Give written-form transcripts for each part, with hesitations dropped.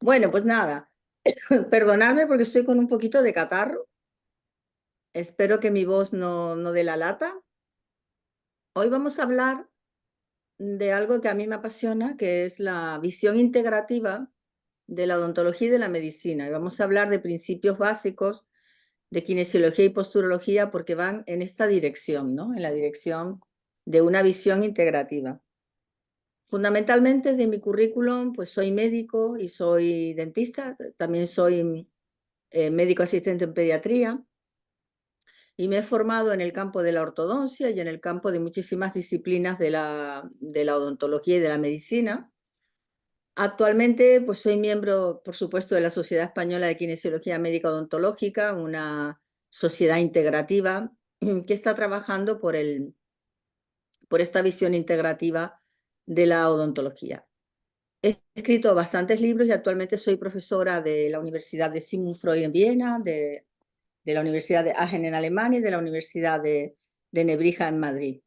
Bueno, pues nada, perdonadme porque estoy con un poquito de catarro. Espero que mi voz no dé la lata. Hoy vamos a hablar de algo que a mí me apasiona, que es la visión integrativa de la odontología y de la medicina. Y vamos a hablar de principios básicos de kinesiología y posturología porque van en esta dirección, ¿no? En la dirección de una visión integrativa. Fundamentalmente de mi currículum, pues soy médico y soy dentista, también soy médico asistente en pediatría y me he formado en el campo de la ortodoncia y en el campo de muchísimas disciplinas de la odontología y de la medicina. Actualmente, pues soy miembro, por supuesto, de la Sociedad Española de Kinesiología Médica Odontológica, una sociedad integrativa que está trabajando por esta visión integrativa de la odontología. He escrito bastantes libros y actualmente soy profesora de la Universidad de Sigmund Freud en Viena, de la Universidad de Aachen en Alemania y de la Universidad de Nebrija en Madrid.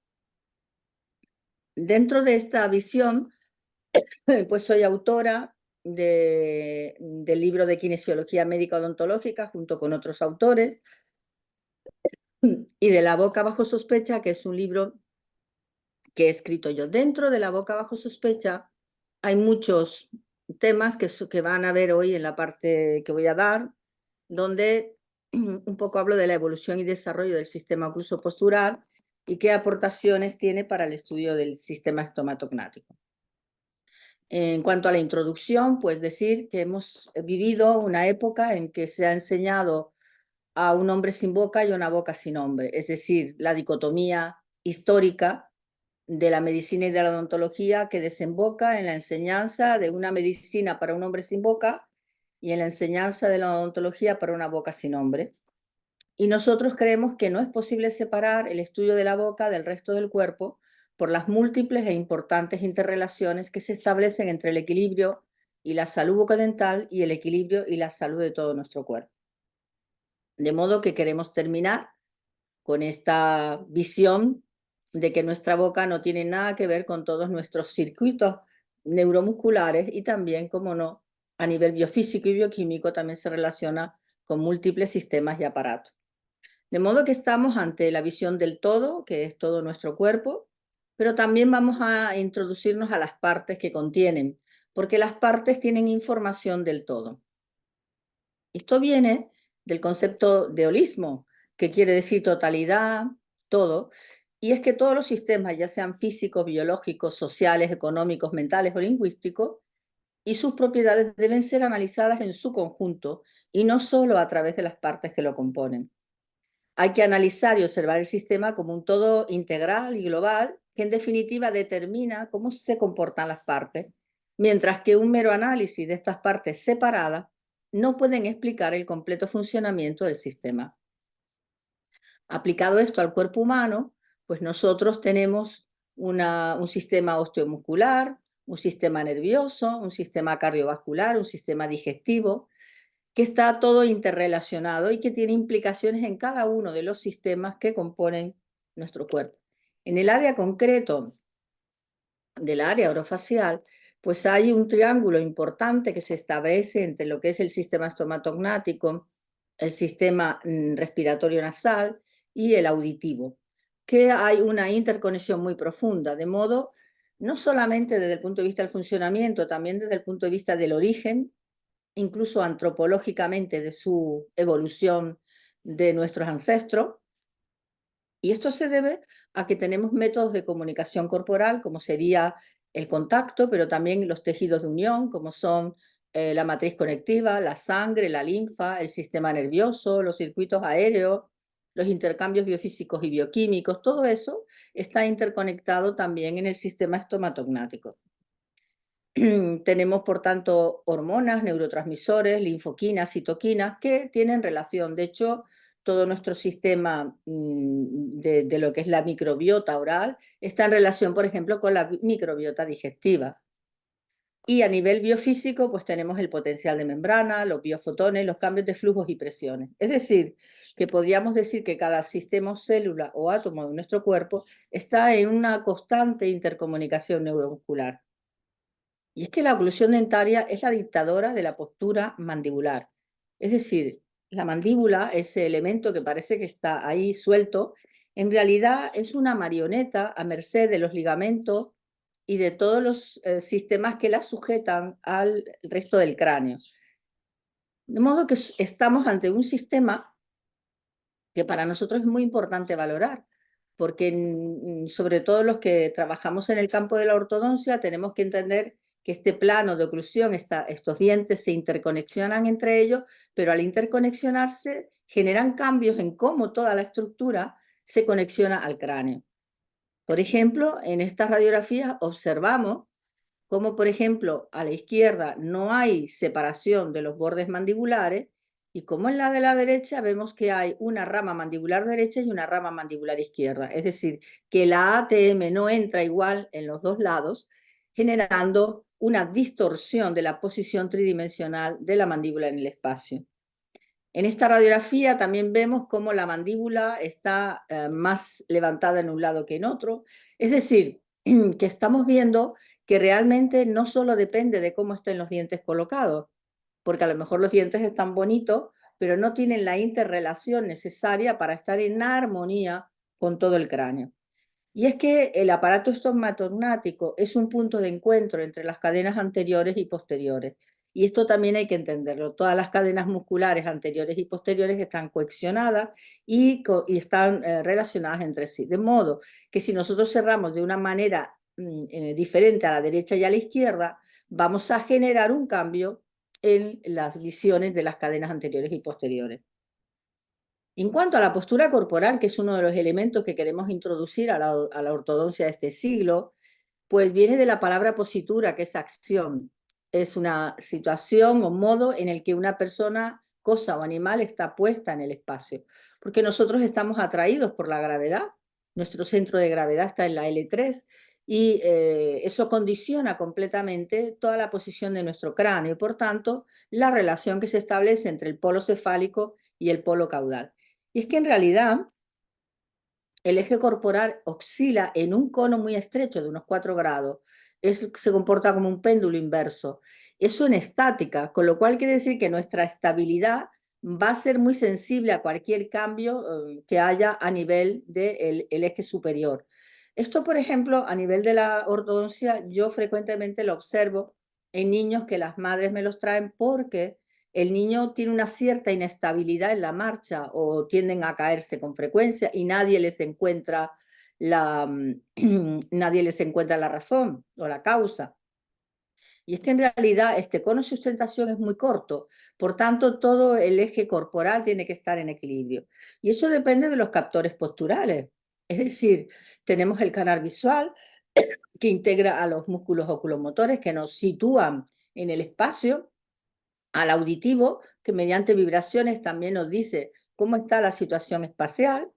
Dentro de esta visión, pues soy autora del libro de Kinesiología Médica Odontológica junto con otros autores y de La boca bajo sospecha, que es un libro que he escrito yo. Dentro de La boca bajo sospecha hay muchos temas que van a ver hoy en la parte que voy a dar, donde un poco hablo de la evolución y desarrollo del sistema ocluso postural y qué aportaciones tiene para el estudio del sistema estomatognático. En cuanto a la introducción, pues decir que hemos vivido una época en que se ha enseñado a un hombre sin boca y una boca sin hombre, es decir, la dicotomía histórica de la medicina y de la odontología que desemboca en la enseñanza de una medicina para un hombre sin boca y en la enseñanza de la odontología para una boca sin hombre. Y nosotros creemos que no es posible separar el estudio de la boca del resto del cuerpo por las múltiples e importantes interrelaciones que se establecen entre el equilibrio y la salud bucodental y el equilibrio y la salud de todo nuestro cuerpo. De modo que queremos terminar con esta visión de que nuestra boca no tiene nada que ver con todos nuestros circuitos neuromusculares y también, como no, a nivel biofísico y bioquímico también se relaciona con múltiples sistemas y aparatos. De modo que estamos ante la visión del todo, que es todo nuestro cuerpo, pero también vamos a introducirnos a las partes que contienen, porque las partes tienen información del todo. Esto viene del concepto de holismo, que quiere decir totalidad, todo, y es que todos los sistemas, ya sean físicos, biológicos, sociales, económicos, mentales o lingüísticos, y sus propiedades deben ser analizadas en su conjunto y no solo a través de las partes que lo componen. Hay que analizar y observar el sistema como un todo integral y global que en definitiva determina cómo se comportan las partes, mientras que un mero análisis de estas partes separadas no pueden explicar el completo funcionamiento del sistema. Aplicado esto al cuerpo humano, pues nosotros tenemos un sistema osteomuscular, un sistema nervioso, un sistema cardiovascular, un sistema digestivo, que está todo interrelacionado y que tiene implicaciones en cada uno de los sistemas que componen nuestro cuerpo. En el área concreto del área orofacial, pues hay un triángulo importante que se establece entre lo que es el sistema estomatognático, el sistema respiratorio nasal y el auditivo, que hay una interconexión muy profunda, de modo no solamente desde el punto de vista del funcionamiento, también desde el punto de vista del origen, incluso antropológicamente de su evolución de nuestros ancestros. Y esto se debe a que tenemos métodos de comunicación corporal, como sería el contacto, pero también los tejidos de unión, como son la matriz conectiva, la sangre, la linfa, el sistema nervioso, los circuitos aéreos, los intercambios biofísicos y bioquímicos, todo eso está interconectado también en el sistema estomatognático. Tenemos, por tanto, hormonas, neurotransmisores, linfoquinas, citoquinas, que tienen relación. De hecho, todo nuestro sistema de lo que es la microbiota oral está en relación, por ejemplo, con la microbiota digestiva. Y a nivel biofísico, pues tenemos el potencial de membrana, los biofotones, los cambios de flujos y presiones. Es decir, que podríamos decir que cada sistema, célula o átomo de nuestro cuerpo está en una constante intercomunicación neuromuscular. Y es que la oclusión dentaria es la dictadora de la postura mandibular. Es decir, la mandíbula, ese elemento que parece que está ahí suelto, en realidad es una marioneta a merced de los ligamentos y de todos los sistemas que la sujetan al resto del cráneo. De modo que estamos ante un sistema que para nosotros es muy importante valorar, porque sobre todo los que trabajamos en el campo de la ortodoncia tenemos que entender que este plano de oclusión, estos dientes se interconexionan entre ellos, pero al interconexionarse generan cambios en cómo toda la estructura se conexiona al cráneo. Por ejemplo, en estas radiografías observamos como por ejemplo a la izquierda no hay separación de los bordes mandibulares y como en la de la derecha vemos que hay una rama mandibular derecha y una rama mandibular izquierda. Es decir, que la ATM no entra igual en los dos lados, generando una distorsión de la posición tridimensional de la mandíbula en el espacio. En esta radiografía también vemos cómo la mandíbula está más levantada en un lado que en otro. Es decir, que estamos viendo que realmente no solo depende de cómo estén los dientes colocados, porque a lo mejor los dientes están bonitos, pero no tienen la interrelación necesaria para estar en armonía con todo el cráneo. Y es que el aparato estomatognático es un punto de encuentro entre las cadenas anteriores y posteriores. Y esto también hay que entenderlo. Todas las cadenas musculares anteriores y posteriores están coexionadas y están relacionadas entre sí. De modo que si nosotros cerramos de una manera diferente a la derecha y a la izquierda, vamos a generar un cambio en las visiones de las cadenas anteriores y posteriores. En cuanto a la postura corporal, que es uno de los elementos que queremos introducir a la ortodoncia de este siglo, pues viene de la palabra positura, que es acción. Es una situación o modo en el que una persona, cosa o animal está puesta en el espacio. Porque nosotros estamos atraídos por la gravedad. Nuestro centro de gravedad está en la L3 y eso condiciona completamente toda la posición de nuestro cráneo y, por tanto, la relación que se establece entre el polo cefálico y el polo caudal. Y es que en realidad el eje corporal oscila en un cono muy estrecho de unos 4 grados. Se comporta como un péndulo inverso. Eso en estática, con lo cual quiere decir que nuestra estabilidad va a ser muy sensible a cualquier cambio que haya a nivel del eje superior. Esto, por ejemplo, a nivel de la ortodoncia, yo frecuentemente lo observo en niños que las madres me los traen porque el niño tiene una cierta inestabilidad en la marcha o tienden a caerse con frecuencia y nadie les encuentra nadie les encuentra la razón o la causa. Y es que en realidad este cono de sustentación es muy corto, por tanto todo el eje corporal tiene que estar en equilibrio. Y eso depende de los captores posturales. Es decir, tenemos el canal visual que integra a los músculos oculomotores que nos sitúan en el espacio, al auditivo, que mediante vibraciones también nos dice cómo está la situación espacial,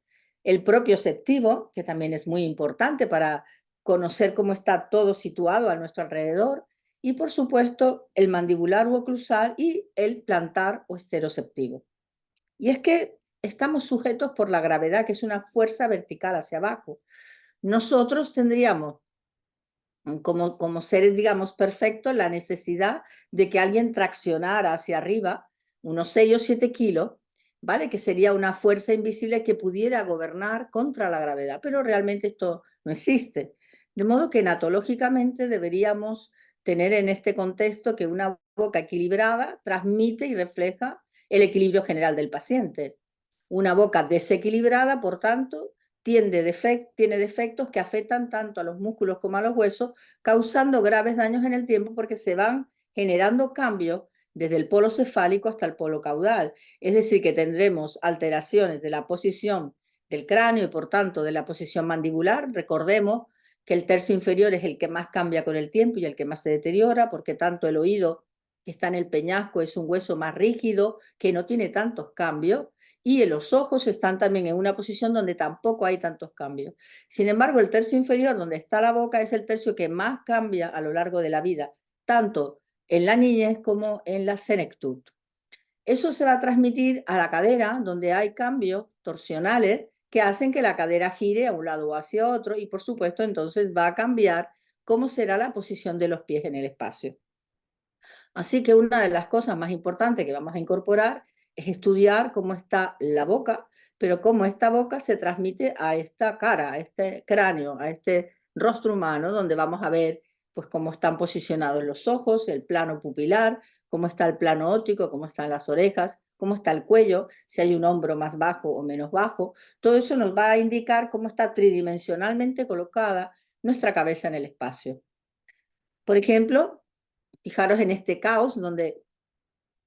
el propio ceptivo, que también es muy importante para conocer cómo está todo situado a nuestro alrededor, y por supuesto el mandibular o oclusal y el plantar o esteroceptivo. Y es que estamos sujetos por la gravedad, que es una fuerza vertical hacia abajo. Nosotros tendríamos como seres, digamos, perfectos, la necesidad de que alguien traccionara hacia arriba unos 6 o 7 kilos, ¿vale? Que sería una fuerza invisible que pudiera gobernar contra la gravedad, pero realmente esto no existe. De modo que natológicamente deberíamos tener en este contexto que una boca equilibrada transmite y refleja el equilibrio general del paciente. Una boca desequilibrada, por tanto, tiene defectos que afectan tanto a los músculos como a los huesos, causando graves daños en el tiempo porque se van generando cambios desde el polo cefálico hasta el polo caudal. Es decir, que tendremos alteraciones de la posición del cráneo y por tanto de la posición mandibular. Recordemos que el tercio inferior es el que más cambia con el tiempo y el que más se deteriora, porque tanto el oído que está en el peñasco es un hueso más rígido que no tiene tantos cambios, y los ojos están también en una posición donde tampoco hay tantos cambios. Sin embargo, el tercio inferior, donde está la boca, es el tercio que más cambia a lo largo de la vida, tanto en la niñez como en la senectud. Eso se va a transmitir a la cadera, donde hay cambios torsionales que hacen que la cadera gire a un lado o hacia otro y, por supuesto, entonces va a cambiar cómo será la posición de los pies en el espacio. Así que una de las cosas más importantes que vamos a incorporar es estudiar cómo está la boca, pero cómo esta boca se transmite a esta cara, a este cráneo, a este rostro humano, donde vamos a ver pues cómo están posicionados los ojos, el plano pupilar, cómo está el plano óptico, cómo están las orejas, cómo está el cuello, si hay un hombro más bajo o menos bajo. Todo eso nos va a indicar cómo está tridimensionalmente colocada nuestra cabeza en el espacio. Por ejemplo, fijaros en este caos donde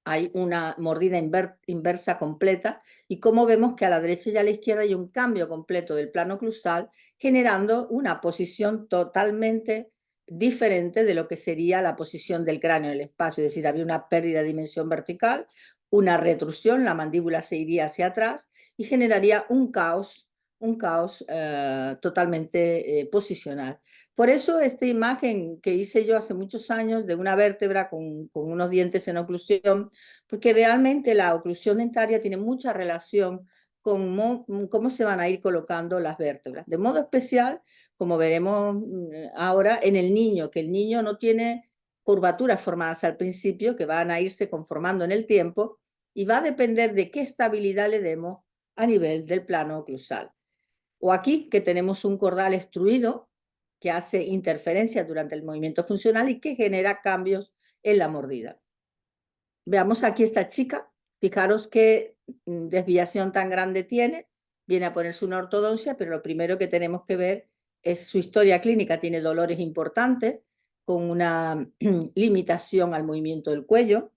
hay una mordida inversa completa y cómo vemos que a la derecha y a la izquierda hay un cambio completo del plano oclusal, generando una posición totalmente diferente de lo que sería la posición del cráneo en el espacio. Es decir, había una pérdida de dimensión vertical, una retrusión, la mandíbula se iría hacia atrás y generaría un caos totalmente posicional. Por eso esta imagen que hice yo hace muchos años de una vértebra con unos dientes en oclusión, porque realmente la oclusión dentaria tiene mucha relación con cómo se van a ir colocando las vértebras. De modo especial, como veremos ahora, en el niño, que el niño no tiene curvaturas formadas al principio, que van a irse conformando en el tiempo, y va a depender de qué estabilidad le demos a nivel del plano oclusal. O aquí, que tenemos un cordal extruido, que hace interferencias durante el movimiento funcional y que genera cambios en la mordida. Veamos aquí esta chica, fijaros qué desviación tan grande tiene, viene a ponerse una ortodoncia, pero lo primero que tenemos que ver es su historia clínica, tiene dolores importantes, con una limitación al movimiento del cuello.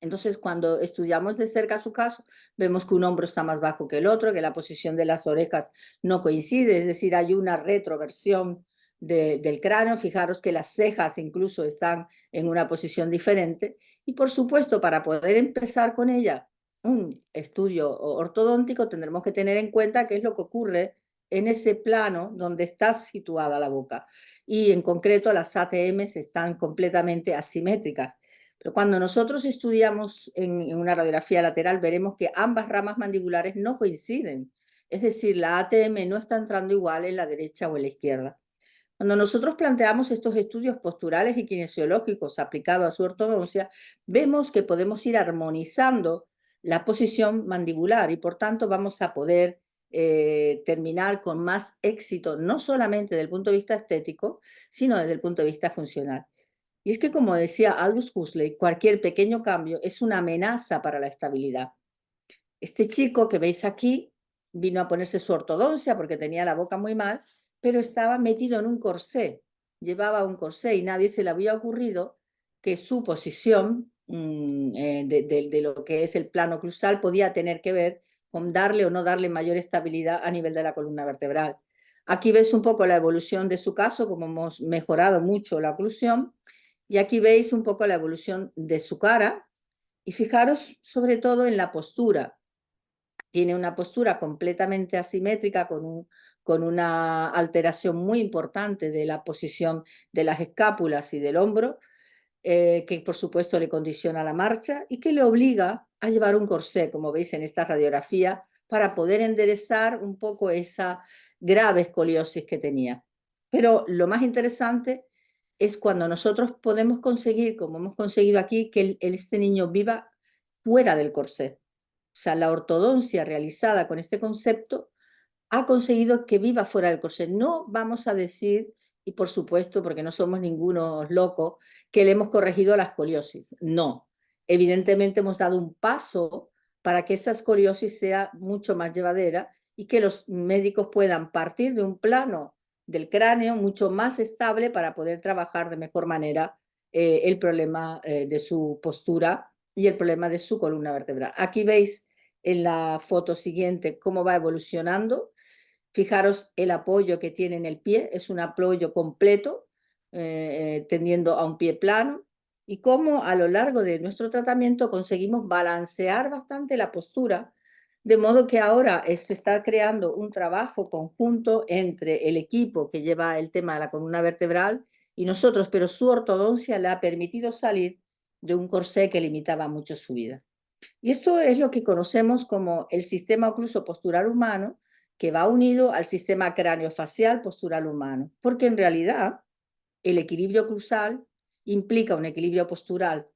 Entonces, cuando estudiamos de cerca su caso, vemos que un hombro está más bajo que el otro, que la posición de las orejas no coincide, es decir, hay una retroversión del cráneo. Fijaros que las cejas incluso están en una posición diferente. Y por supuesto, para poder empezar con ella un estudio ortodóntico, tendremos que tener en cuenta qué es lo que ocurre en ese plano donde está situada la boca. Y en concreto, las ATMs están completamente asimétricas. Pero cuando nosotros estudiamos en una radiografía lateral, veremos que ambas ramas mandibulares no coinciden. Es decir, la ATM no está entrando igual en la derecha o en la izquierda. Cuando nosotros planteamos estos estudios posturales y kinesiológicos aplicados a su ortodoncia, vemos que podemos ir armonizando la posición mandibular y por tanto vamos a poder terminar con más éxito, no solamente desde el punto de vista estético, sino desde el punto de vista funcional. Y es que, como decía Aldous Huxley, cualquier pequeño cambio es una amenaza para la estabilidad. Este chico que veis aquí vino a ponerse su ortodoncia porque tenía la boca muy mal, pero estaba metido en un corsé, llevaba un corsé y nadie se le había ocurrido que su posición de lo que es el plano oclusal podía tener que ver con darle o no darle mayor estabilidad a nivel de la columna vertebral. Aquí ves un poco la evolución de su caso, como hemos mejorado mucho la oclusión, y aquí veis un poco la evolución de su cara, y fijaros sobre todo en la postura. Tiene una postura completamente asimétrica con una alteración muy importante de la posición de las escápulas y del hombro, que por supuesto le condiciona la marcha y que le obliga a llevar un corsé, como veis en esta radiografía, para poder enderezar un poco esa grave escoliosis que tenía. Pero lo más interesante es cuando nosotros podemos conseguir, como hemos conseguido aquí, que este niño viva fuera del corsé. O sea, la ortodoncia realizada con este concepto ha conseguido que viva fuera del corsé. No vamos a decir, y por supuesto, porque no somos ninguno loco, que le hemos corregido la escoliosis. No. Evidentemente hemos dado un paso para que esa escoliosis sea mucho más llevadera y que los médicos puedan partir de un plano del cráneo mucho más estable para poder trabajar de mejor manera el problema de su postura y el problema de su columna vertebral. Aquí veis en la foto siguiente cómo va evolucionando. Fijaros el apoyo que tiene en el pie, es un apoyo completo, tendiendo a un pie plano, y cómo a lo largo de nuestro tratamiento conseguimos balancear bastante la postura, de modo que ahora se está creando un trabajo conjunto entre el equipo que lleva el tema de la columna vertebral y nosotros, pero su ortodoncia le ha permitido salir de un corsé que limitaba mucho su vida. Y esto es lo que conocemos como el sistema ocluso postural humano, que va unido al sistema craneofacial postural humano, porque en realidad el equilibrio oclusal implica un equilibrio postural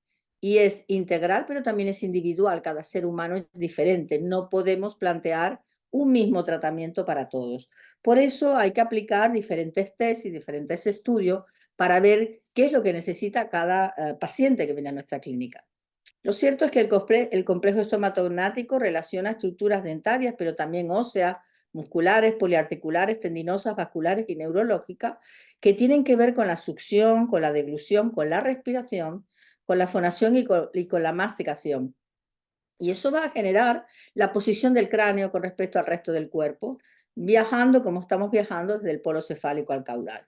y es integral, pero también es individual. Cada ser humano es diferente. No podemos plantear un mismo tratamiento para todos. Por eso hay que aplicar diferentes test y diferentes estudios para ver qué es lo que necesita cada paciente que viene a nuestra clínica. Lo cierto es que el complejo estomatognático relaciona estructuras dentarias, pero también óseas, musculares, poliarticulares, tendinosas, vasculares y neurológicas, que tienen que ver con la succión, con la deglución, con la respiración, con la fonación y con la masticación. Y eso va a generar la posición del cráneo con respecto al resto del cuerpo, viajando como estamos viajando desde el polo cefálico al caudal.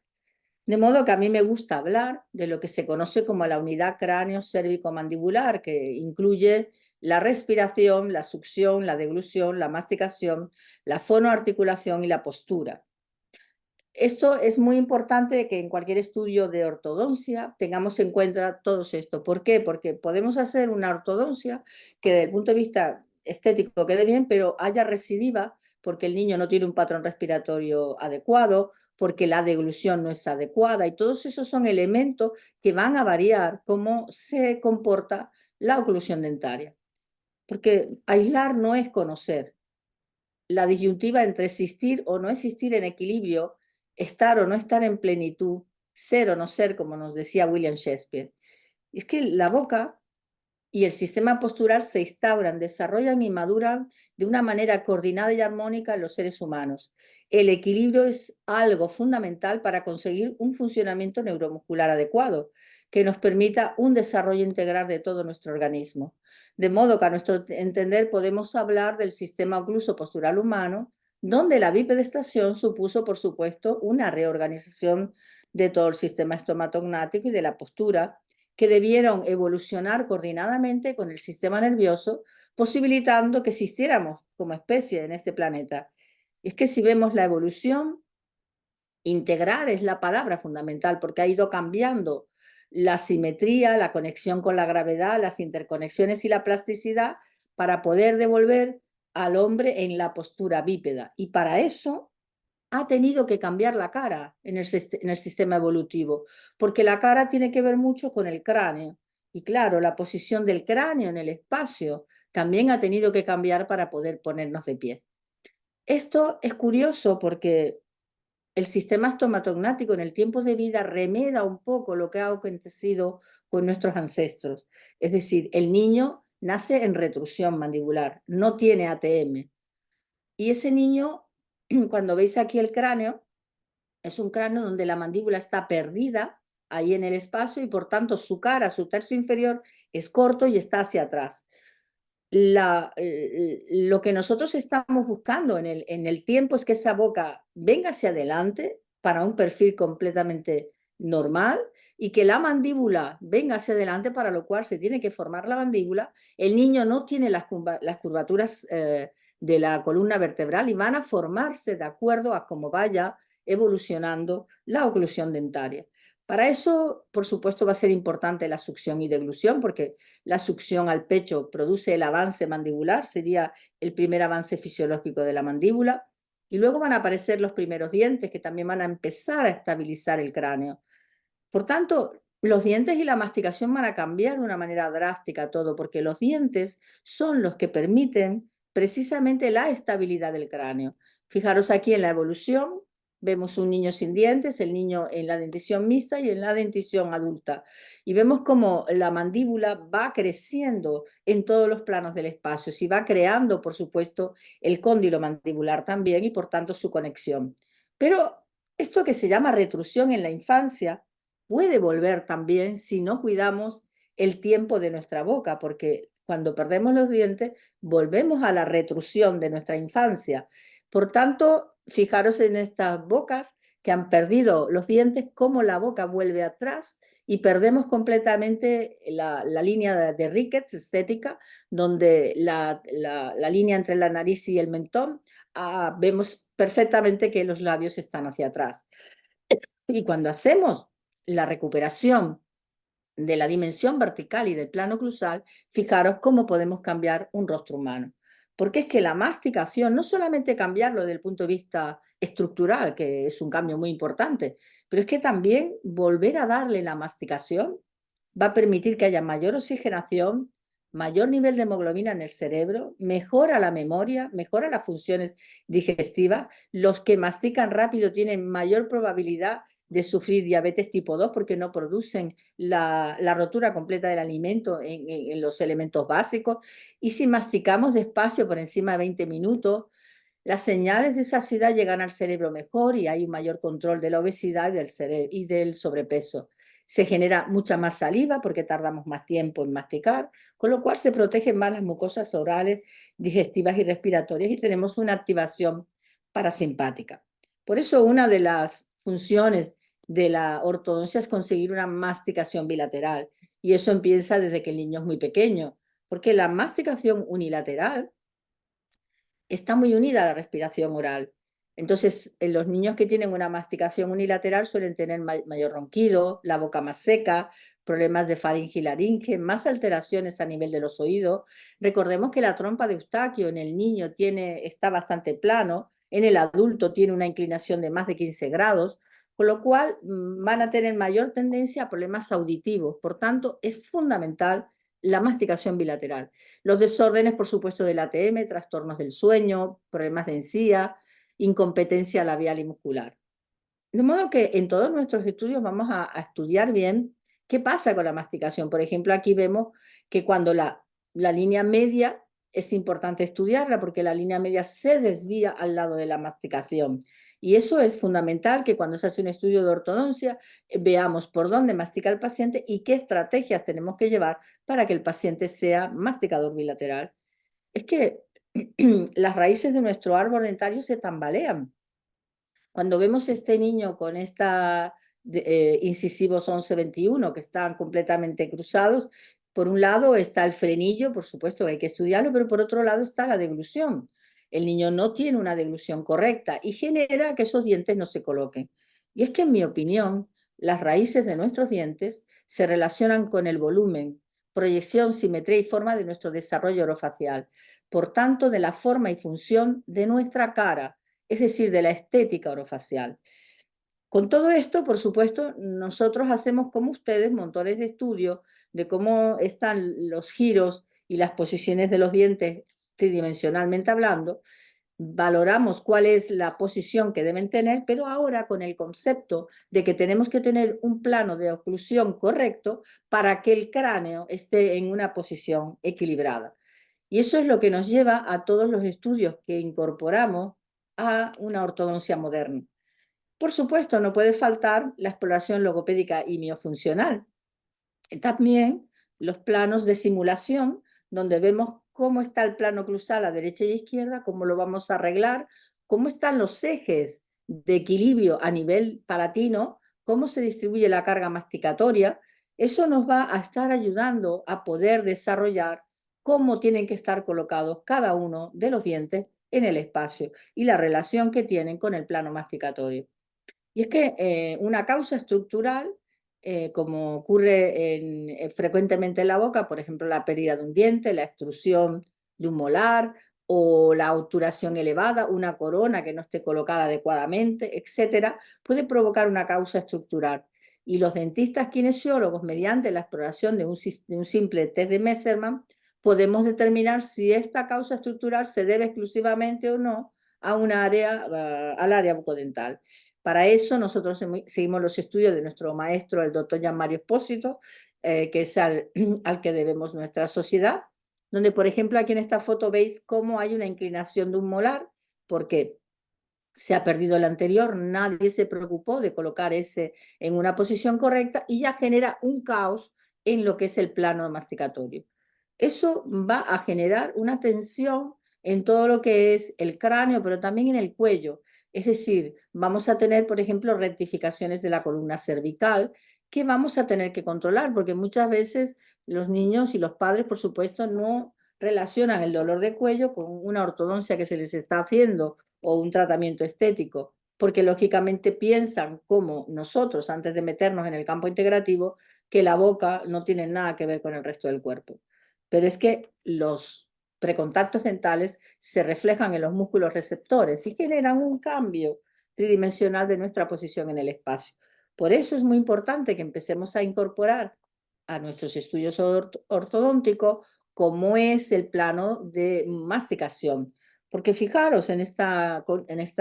De modo que a mí me gusta hablar de lo que se conoce como la unidad cráneo-cérvico-mandibular, que incluye la respiración, la succión, la deglución, la masticación, la fonoarticulación y la postura. Esto es muy importante que en cualquier estudio de ortodoncia tengamos en cuenta todo esto. ¿Por qué? Porque podemos hacer una ortodoncia que desde el punto de vista estético quede bien, pero haya recidiva porque el niño no tiene un patrón respiratorio adecuado, porque la deglución no es adecuada y todos esos son elementos que van a variar cómo se comporta la oclusión dentaria. Porque aislar no es conocer, la disyuntiva entre existir o no existir en equilibrio, estar o no estar en plenitud, ser o no ser, como nos decía William Shakespeare. Es que la boca y el sistema postural se instauran, desarrollan y maduran de una manera coordinada y armónica en los seres humanos. El equilibrio es algo fundamental para conseguir un funcionamiento neuromuscular adecuado, que nos permita un desarrollo integral de todo nuestro organismo. De modo que a nuestro entender podemos hablar del sistema ocluso postural humano, donde la bipedestación supuso, por supuesto, una reorganización de todo el sistema estomatognático y de la postura, que debieron evolucionar coordinadamente con el sistema nervioso, posibilitando que existiéramos como especie en este planeta. Y es que si vemos la evolución, integrar es la palabra fundamental porque ha ido cambiando la simetría, la conexión con la gravedad, las interconexiones y la plasticidad para poder devolver al hombre en la postura bípeda. Y para eso ha tenido que cambiar la cara en el sistema evolutivo, porque la cara tiene que ver mucho con el cráneo. Y claro, la posición del cráneo en el espacio también ha tenido que cambiar para poder ponernos de pie. Esto es curioso porque el sistema estomatognático en el tiempo de vida remeda un poco lo que ha acontecido con nuestros ancestros. Es decir, el niño nace en retrusión mandibular, no tiene ATM. Y ese niño, cuando veis aquí el cráneo, es un cráneo donde la mandíbula está perdida ahí en el espacio y por tanto su cara, su tercio inferior es corto y está hacia atrás. Lo que nosotros estamos buscando en el tiempo es que esa boca venga hacia adelante para un perfil completamente normal y que la mandíbula venga hacia adelante, para lo cual se tiene que formar la mandíbula. El niño no tiene las curvaturas de la columna vertebral y van a formarse de acuerdo a cómo vaya evolucionando la oclusión dentaria. Para eso, por supuesto, va a ser importante la succión y deglución, porque la succión al pecho produce el avance mandibular, sería el primer avance fisiológico de la mandíbula, y luego van a aparecer los primeros dientes que también van a empezar a estabilizar el cráneo. Por tanto, los dientes y la masticación van a cambiar de una manera drástica todo, porque los dientes son los que permiten precisamente la estabilidad del cráneo. Fijaros aquí en la evolución, vemos un niño sin dientes, el niño en la dentición mixta y en la dentición adulta. Y vemos cómo la mandíbula va creciendo en todos los planos del espacio, y va creando, por supuesto, el cóndilo mandibular también y por tanto su conexión. Pero esto que se llama retrusión en la infancia puede volver también si no cuidamos el tiempo de nuestra boca, porque cuando perdemos los dientes volvemos a la retrusión de nuestra infancia. Por tanto, fijaros en estas bocas que han perdido los dientes, cómo la boca vuelve atrás y perdemos completamente la línea de Ricketts estética, donde la línea entre la nariz y el mentón, vemos perfectamente que los labios están hacia atrás. Y cuando hacemos la recuperación de la dimensión vertical y del plano oclusal, fijaros cómo podemos cambiar un rostro humano. Porque es que la masticación, no solamente cambiarlo desde el punto de vista estructural, que es un cambio muy importante, Pero es que también volver a darle la masticación va a permitir que haya mayor oxigenación, mayor nivel de hemoglobina en el cerebro, mejora la memoria, mejora las funciones digestivas. Los que mastican rápido tienen mayor probabilidad de sufrir diabetes tipo 2 porque no producen la rotura completa del alimento en los elementos básicos. Y si masticamos despacio por encima de 20 minutos, las señales de saciedad llegan al cerebro mejor y hay un mayor control de la obesidad y del sobrepeso. Se genera mucha más saliva porque tardamos más tiempo en masticar, con lo cual se protegen más las mucosas orales, digestivas y respiratorias y tenemos una activación parasimpática. Por eso una de las funciones de la ortodoncia es conseguir una masticación bilateral y eso empieza desde que el niño es muy pequeño, porque la masticación unilateral está muy unida a la respiración oral. Entonces, en los niños que tienen una masticación unilateral suelen tener mayor ronquido, la boca más seca, problemas de faringe y laringe, más alteraciones a nivel de los oídos. Recordemos que la trompa de Eustaquio en el niño está bastante plano, en el adulto tiene una inclinación de más de 15 grados, con lo cual van a tener mayor tendencia a problemas auditivos. Por tanto, es fundamental la masticación bilateral. Los desórdenes, por supuesto, del ATM, trastornos del sueño, problemas de encía, incompetencia labial y muscular. De modo que en todos nuestros estudios vamos a estudiar bien qué pasa con la masticación. Por ejemplo, aquí vemos que cuando la línea media es importante estudiarla porque la línea media se desvía al lado de la masticación. Y eso es fundamental que cuando se hace un estudio de ortodoncia veamos por dónde mastica el paciente y qué estrategias tenemos que llevar para que el paciente sea masticador bilateral. Es que las raíces de nuestro árbol dentario se tambalean. Cuando vemos este niño con incisivos 11-21 que están completamente cruzados, por un lado está el frenillo, por supuesto que hay que estudiarlo, pero por otro lado está la deglución. El niño no tiene una deglución correcta y genera que esos dientes no se coloquen. Y es que, en mi opinión, las raíces de nuestros dientes se relacionan con el volumen, proyección, simetría y forma de nuestro desarrollo orofacial. Por tanto, de la forma y función de nuestra cara, es decir, de la estética orofacial. Con todo esto, por supuesto, nosotros hacemos como ustedes montones de estudios de cómo están los giros y las posiciones de los dientes tridimensionalmente hablando, valoramos cuál es la posición que deben tener, pero ahora con el concepto de que tenemos que tener un plano de oclusión correcto para que el cráneo esté en una posición equilibrada. Y eso es lo que nos lleva a todos los estudios que incorporamos a una ortodoncia moderna. Por supuesto, no puede faltar la exploración logopédica y miofuncional. También los planos de simulación, donde vemos cómo está el plano oclusal a derecha y izquierda, cómo lo vamos a arreglar, cómo están los ejes de equilibrio a nivel palatino, cómo se distribuye la carga masticatoria. Eso nos va a estar ayudando a poder desarrollar cómo tienen que estar colocados cada uno de los dientes en el espacio y la relación que tienen con el plano masticatorio. Y es que una causa estructural, como ocurre frecuentemente en la boca, por ejemplo, la pérdida de un diente, la extrusión de un molar o la obturación elevada, una corona que no esté colocada adecuadamente, etcétera, puede provocar una causa estructural. Y los dentistas kinesiólogos, mediante la exploración de un simple test de Messermann, podemos determinar si esta causa estructural se debe exclusivamente o no a al área bucodental. Para eso nosotros seguimos los estudios de nuestro maestro, el doctor Gian Mario Espósito, que es al que debemos nuestra sociedad, donde, por ejemplo, aquí en esta foto veis cómo hay una inclinación de un molar, porque se ha perdido el anterior, nadie se preocupó de colocar ese en una posición correcta y ya genera un caos en lo que es el plano masticatorio. Eso va a generar una tensión en todo lo que es el cráneo, pero también en el cuello. Es decir, vamos a tener, por ejemplo, rectificaciones de la columna cervical que vamos a tener que controlar, porque muchas veces los niños y los padres, por supuesto, no relacionan el dolor de cuello con una ortodoncia que se les está haciendo o un tratamiento estético, porque lógicamente piensan como nosotros, antes de meternos en el campo integrativo, que la boca no tiene nada que ver con el resto del cuerpo. Pero es que los precontactos dentales se reflejan en los músculos receptores y generan un cambio tridimensional de nuestra posición en el espacio. Por eso es muy importante que empecemos a incorporar a nuestros estudios ortodónticos cómo es el plano de masticación. Porque fijaros en esta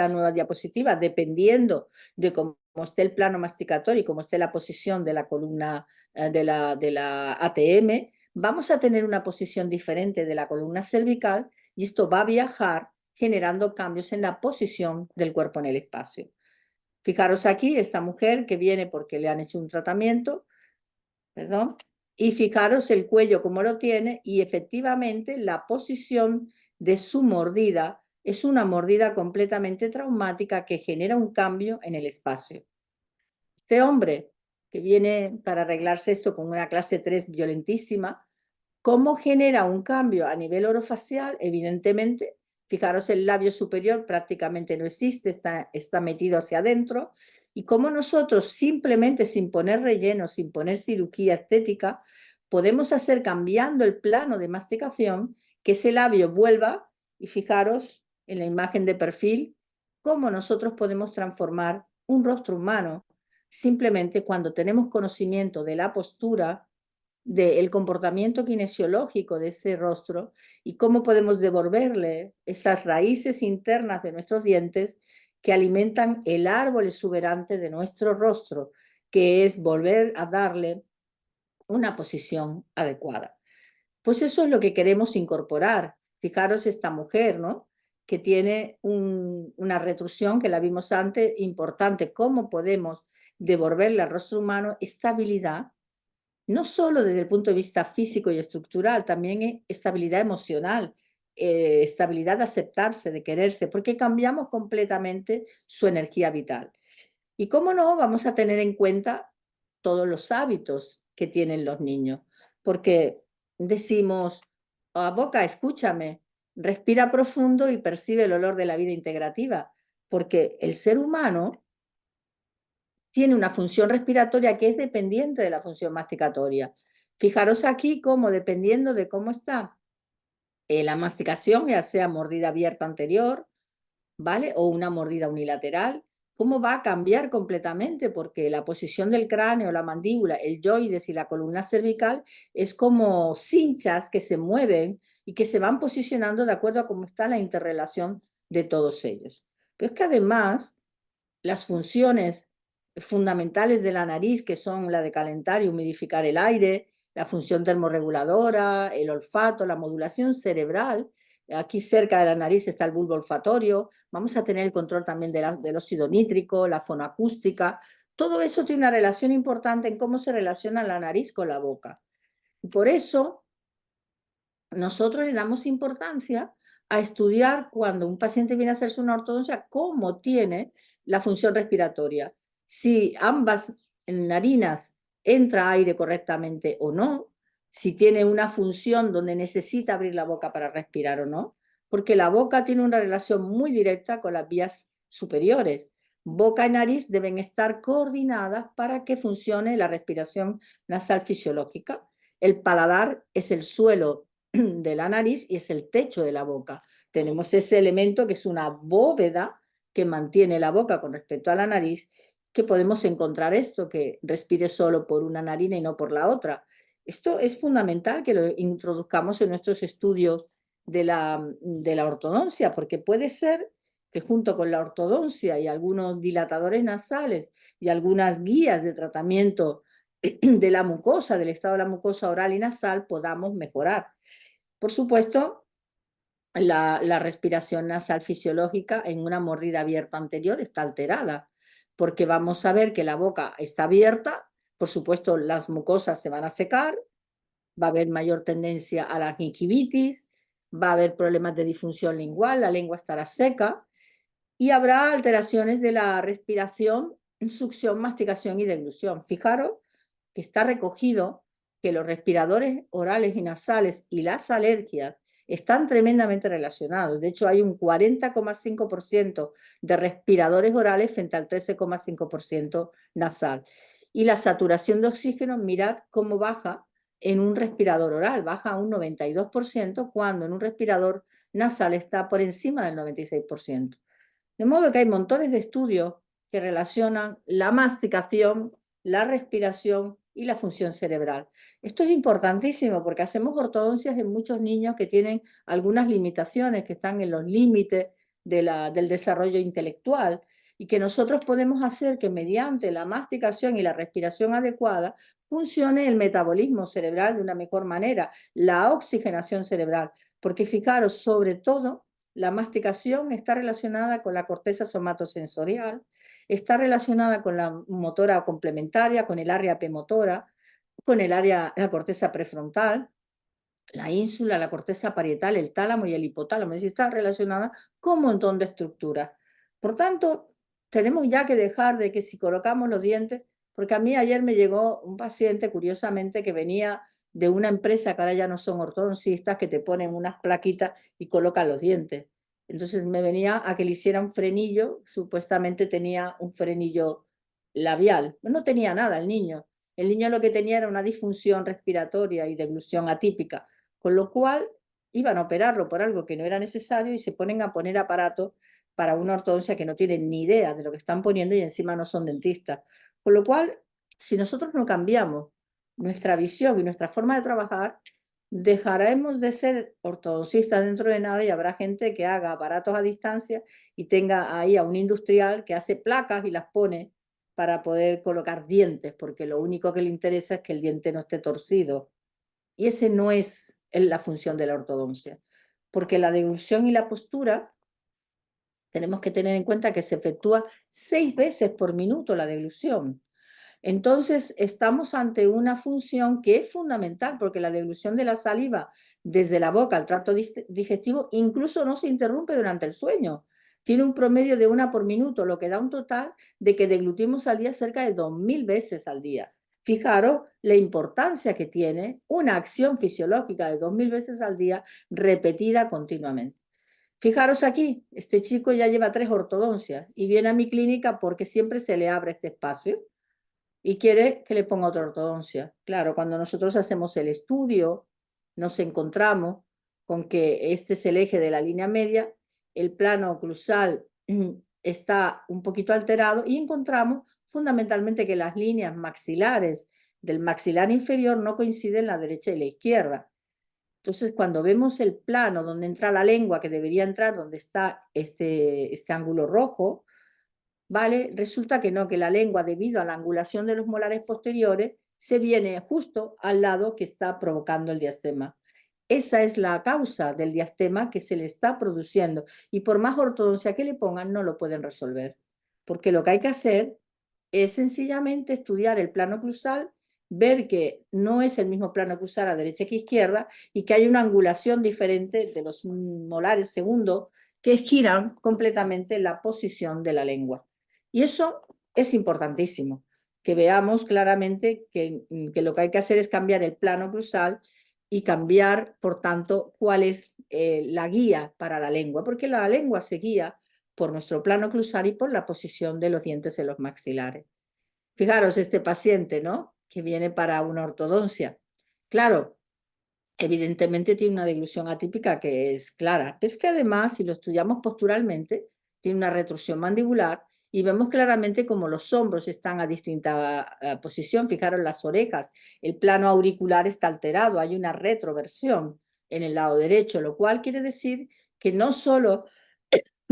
nueva diapositiva, dependiendo de cómo esté el plano masticatorio y cómo esté la posición de la columna de la ATM, vamos a tener una posición diferente de la columna cervical y esto va a viajar generando cambios en la posición del cuerpo en el espacio. Fijaros aquí, esta mujer que viene porque le han hecho un tratamiento, perdón, y fijaros el cuello como lo tiene y efectivamente la posición de su mordida es una mordida completamente traumática que genera un cambio en el espacio. Este hombre que viene para arreglarse esto con una clase 3 violentísima, ¿cómo genera un cambio a nivel orofacial? Evidentemente, fijaros, el labio superior prácticamente no existe, está metido hacia adentro. Y cómo nosotros simplemente sin poner relleno, sin poner cirugía estética, podemos hacer cambiando el plano de masticación que ese labio vuelva, y fijaros en la imagen de perfil, cómo nosotros podemos transformar un rostro humano simplemente cuando tenemos conocimiento de la postura, del comportamiento kinesiológico de ese rostro y cómo podemos devolverle esas raíces internas de nuestros dientes que alimentan el árbol exuberante de nuestro rostro, que es volver a darle una posición adecuada. Pues eso es lo que queremos incorporar. Fijaros esta mujer, ¿no? Que tiene una retrusión que la vimos antes, importante. ¿Cómo podemos devolverle al rostro humano estabilidad? No solo desde el punto de vista físico y estructural, también estabilidad emocional, estabilidad de aceptarse, de quererse, porque cambiamos completamente su energía vital. Y cómo no, vamos a tener en cuenta todos los hábitos que tienen los niños, porque decimos, a boca, escúchame, respira profundo y percibe el olor de la vida integrativa, porque el ser humano tiene una función respiratoria que es dependiente de la función masticatoria. Fijaros aquí cómo, dependiendo de cómo está la masticación, ya sea mordida abierta anterior, ¿vale? O una mordida unilateral, cómo va a cambiar completamente, porque la posición del cráneo, la mandíbula, el yoides y la columna cervical es como cinchas que se mueven y que se van posicionando de acuerdo a cómo está la interrelación de todos ellos. Pero es que además las funciones fundamentales de la nariz, que son la de calentar y humidificar el aire, la función termorreguladora, el olfato, la modulación cerebral. Aquí cerca de la nariz está el bulbo olfatorio. Vamos a tener el control también del óxido nítrico, la fonoacústica. Todo eso tiene una relación importante en cómo se relaciona la nariz con la boca. Y por eso nosotros le damos importancia a estudiar cuando un paciente viene a hacerse una ortodoncia, cómo tiene la función respiratoria. Si ambas narinas entra aire correctamente o no, si tiene una función donde necesita abrir la boca para respirar o no, porque la boca tiene una relación muy directa con las vías superiores. Boca y nariz deben estar coordinadas para que funcione la respiración nasal fisiológica. El paladar es el suelo de la nariz y es el techo de la boca. Tenemos ese elemento que es una bóveda que mantiene la boca con respecto a la nariz, que podemos encontrar esto, que respire solo por una narina y no por la otra. Esto es fundamental que lo introduzcamos en nuestros estudios de la ortodoncia, porque puede ser que junto con la ortodoncia y algunos dilatadores nasales y algunas guías de tratamiento de la mucosa, del estado de la mucosa oral y nasal, podamos mejorar. Por supuesto, la respiración nasal fisiológica en una mordida abierta anterior está alterada, porque vamos a ver que la boca está abierta, por supuesto las mucosas se van a secar, va a haber mayor tendencia a la gingivitis, va a haber problemas de disfunción lingual, la lengua estará seca y habrá alteraciones de la respiración, succión, masticación y deglución. Fijaros que está recogido que los respiradores orales y nasales y las alergias están tremendamente relacionados. De hecho, hay un 40,5% de respiradores orales frente al 13,5% nasal. Y la saturación de oxígeno, mirad cómo baja en un respirador oral, baja a un 92% cuando en un respirador nasal está por encima del 96%. De modo que hay montones de estudios que relacionan la masticación, la respiración y la función cerebral. Esto es importantísimo porque hacemos ortodoncias en muchos niños que tienen algunas limitaciones, que están en los límites del desarrollo intelectual, y que nosotros podemos hacer que mediante la masticación y la respiración adecuada funcione el metabolismo cerebral de una mejor manera, la oxigenación cerebral, porque fijaros, sobre todo, la masticación está relacionada con la corteza somatosensorial, está relacionada con la motora complementaria, con el área premotora, con el área, la corteza prefrontal, la ínsula, la corteza parietal, el tálamo y el hipotálamo, es decir, está relacionada con un montón de estructuras. Por tanto, tenemos ya que dejar de que si colocamos los dientes, porque a mí ayer me llegó un paciente, curiosamente, que venía de una empresa que ahora ya no son ortodoncistas, que te ponen unas plaquitas y colocan los dientes. Entonces me venía a que le hiciera un frenillo, supuestamente tenía un frenillo labial, no tenía nada el niño. El niño lo que tenía era una disfunción respiratoria y deglución atípica, con lo cual iban a operarlo por algo que no era necesario y se ponen a poner aparatos para una ortodoncia que no tienen ni idea de lo que están poniendo y encima no son dentistas. Con lo cual, si nosotros no cambiamos nuestra visión y nuestra forma de trabajar, dejaremos de ser ortodoncistas dentro de nada y habrá gente que haga aparatos a distancia y tenga ahí a un industrial que hace placas y las pone para poder colocar dientes, porque lo único que le interesa es que el diente no esté torcido. Y ese no es la función de la ortodoncia, porque la deglución y la postura tenemos que tener en cuenta que se efectúa 6 veces por minuto la deglución. Entonces, estamos ante una función que es fundamental porque la deglución de la saliva desde la boca al tracto digestivo incluso no se interrumpe durante el sueño. Tiene un promedio de 1 por minuto, lo que da un total de que deglutimos al día cerca de 2000 veces al día. Fijaros la importancia que tiene una acción fisiológica de 2000 veces al día repetida continuamente. Fijaros aquí, este chico ya lleva 3 ortodoncias y viene a mi clínica porque siempre se le abre este espacio y quiere que le ponga otra ortodoncia. Claro, cuando nosotros hacemos el estudio, nos encontramos con que este es el eje de la línea media, el plano oclusal está un poquito alterado y encontramos fundamentalmente que las líneas maxilares del maxilar inferior no coinciden la derecha y la izquierda. Entonces, cuando vemos el plano donde entra la lengua, que debería entrar donde está este ángulo rojo, ¿vale? Resulta que no, que la lengua, debido a la angulación de los molares posteriores, se viene justo al lado que está provocando el diastema. Esa es la causa del diastema que se le está produciendo y por más ortodoncia que le pongan no lo pueden resolver. Porque lo que hay que hacer es sencillamente estudiar el plano oclusal, ver que no es el mismo plano oclusal a derecha que izquierda y que hay una angulación diferente de los molares segundos que giran completamente la posición de la lengua. Y eso es importantísimo, que veamos claramente que lo que hay que hacer es cambiar el plano oclusal y cambiar, por tanto, cuál es la guía para la lengua, porque la lengua se guía por nuestro plano oclusal y por la posición de los dientes en los maxilares. Fijaros este paciente, ¿no? Que viene para una ortodoncia. Claro, evidentemente tiene una deglución atípica que es clara, pero es que además, si lo estudiamos posturalmente, tiene una retrusión mandibular y vemos claramente cómo los hombros están a distinta posición. Fijaros las orejas, el plano auricular está alterado, hay una retroversión en el lado derecho, lo cual quiere decir que no solo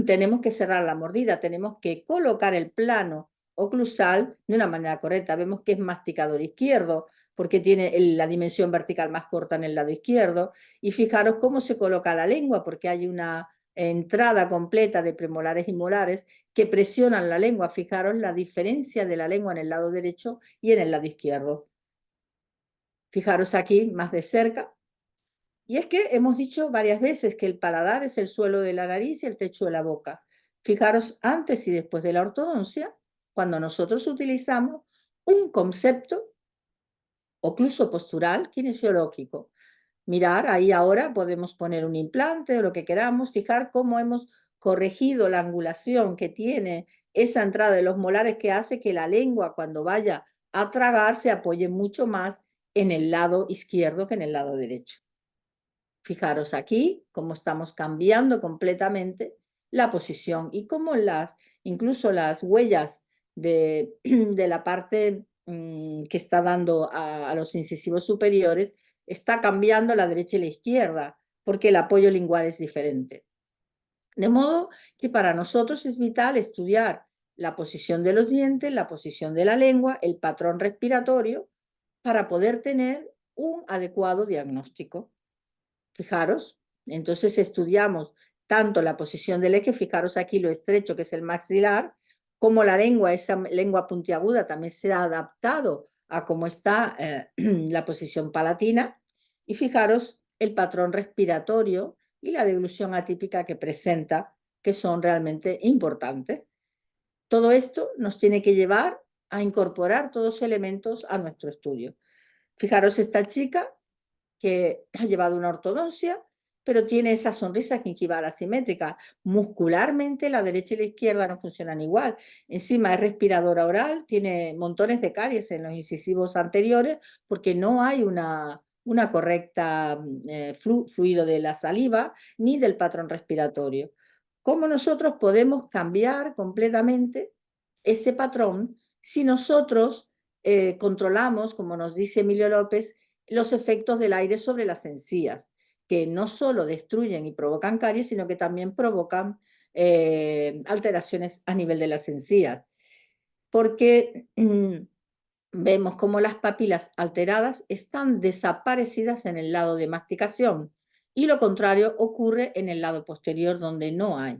tenemos que cerrar la mordida, tenemos que colocar el plano oclusal de una manera correcta. Vemos que es masticador izquierdo, porque tiene la dimensión vertical más corta en el lado izquierdo. Y fijaros cómo se coloca la lengua, porque hay una entrada completa de premolares y molares que presionan la lengua. Fijaros la diferencia de la lengua en el lado derecho y en el lado izquierdo. Fijaros aquí más de cerca. Y es que hemos dicho varias veces que el paladar es el suelo de la nariz y el techo de la boca. Fijaros antes y después de la ortodoncia, cuando nosotros utilizamos un concepto ocluso postural kinesiológico. Mirar, ahí ahora podemos poner un implante o lo que queramos, fijar cómo hemos corregido la angulación que tiene esa entrada de los molares que hace que la lengua cuando vaya a tragar se apoye mucho más en el lado izquierdo que en el lado derecho. Fijaros aquí cómo estamos cambiando completamente la posición y cómo incluso las huellas de la parte que está dando a los incisivos superiores, está cambiando la derecha y la izquierda, porque el apoyo lingual es diferente. De modo que para nosotros es vital estudiar la posición de los dientes, la posición de la lengua, el patrón respiratorio, para poder tener un adecuado diagnóstico. Fijaros, entonces estudiamos tanto la posición del eje, fijaros aquí lo estrecho que es el maxilar, como la lengua, esa lengua puntiaguda también se ha adaptado a cómo está la posición palatina, y fijaros el patrón respiratorio y la deglución atípica que presenta, que son realmente importantes. Todo esto nos tiene que llevar a incorporar todos los elementos a nuestro estudio. Fijaros esta chica que ha llevado una ortodoncia, pero tiene esa sonrisa gingival asimétrica. Muscularmente la derecha y la izquierda no funcionan igual. Encima es respiradora oral, tiene montones de caries en los incisivos anteriores porque no hay una correcta fluido de la saliva ni del patrón respiratorio. ¿Cómo nosotros podemos cambiar completamente ese patrón si nosotros controlamos, como nos dice Emilio López, los efectos del aire sobre las encías, que no solo destruyen y provocan caries, sino que también provocan alteraciones a nivel de las encías? Porque vemos como las papilas alteradas están desaparecidas en el lado de masticación y lo contrario ocurre en el lado posterior donde no hay.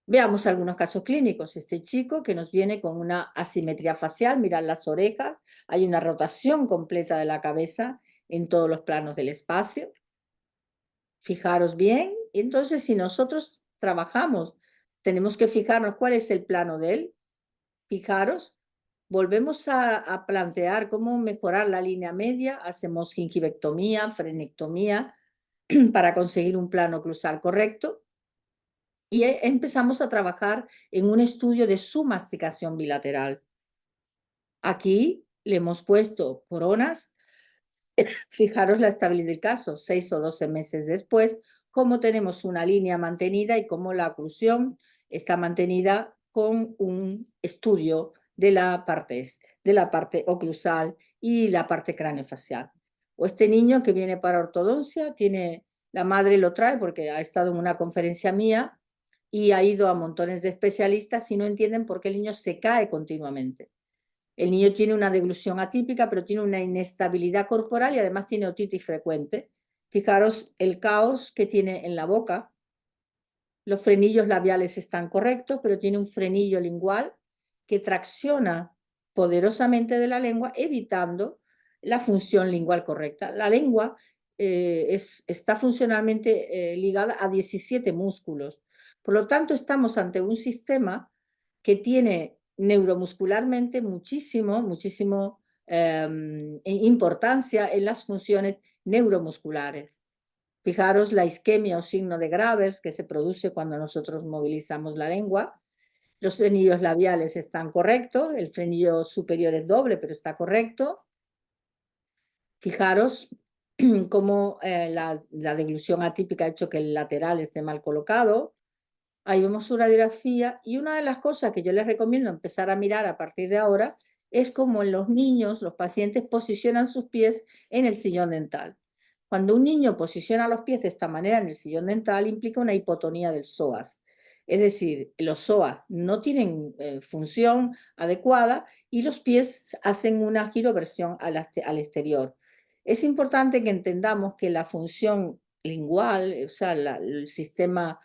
Veamos algunos casos clínicos. Este chico que nos viene con una asimetría facial, mirad las orejas, hay una rotación completa de la cabeza en todos los planos del espacio. Fijaros bien, y entonces si nosotros trabajamos, tenemos que fijarnos cuál es el plano de él. Fijaros, volvemos a plantear cómo mejorar la línea media, hacemos gingivectomía, frenectomía, para conseguir un plano oclusal correcto. Y empezamos a trabajar en un estudio de su masticación bilateral. Aquí le hemos puesto coronas. Fijaros la estabilidad del caso, 6 o 12 meses después, cómo tenemos una línea mantenida y cómo la oclusión está mantenida con un estudio de la parte oclusal y la parte craneofacial. O este niño que viene para ortodoncia, la madre lo trae porque ha estado en una conferencia mía y ha ido a montones de especialistas y no entienden por qué el niño se cae continuamente. El niño tiene una deglución atípica, pero tiene una inestabilidad corporal y además tiene otitis frecuente. Fijaros el caos que tiene en la boca. Los frenillos labiales están correctos, pero tiene un frenillo lingual que tracciona poderosamente de la lengua, evitando la función lingual correcta. La lengua está funcionalmente ligada a 17 músculos. Por lo tanto, estamos ante un sistema que tiene neuromuscularmente muchísimo importancia en las funciones neuromusculares. Fijaros la isquemia o signo de Gravers que se produce cuando nosotros movilizamos la lengua. Los frenillos labiales están correctos, el frenillo superior es doble, pero está correcto. Fijaros cómo la deglución atípica ha hecho que el lateral esté mal colocado. Ahí vemos su radiografía y una de las cosas que yo les recomiendo empezar a mirar a partir de ahora es cómo en los niños, los pacientes posicionan sus pies en el sillón dental. Cuando un niño posiciona los pies de esta manera en el sillón dental implica una hipotonía del psoas. Es decir, los psoas no tienen función adecuada y los pies hacen una giroversión al exterior. Es importante que entendamos que la función lingual, o sea, el sistema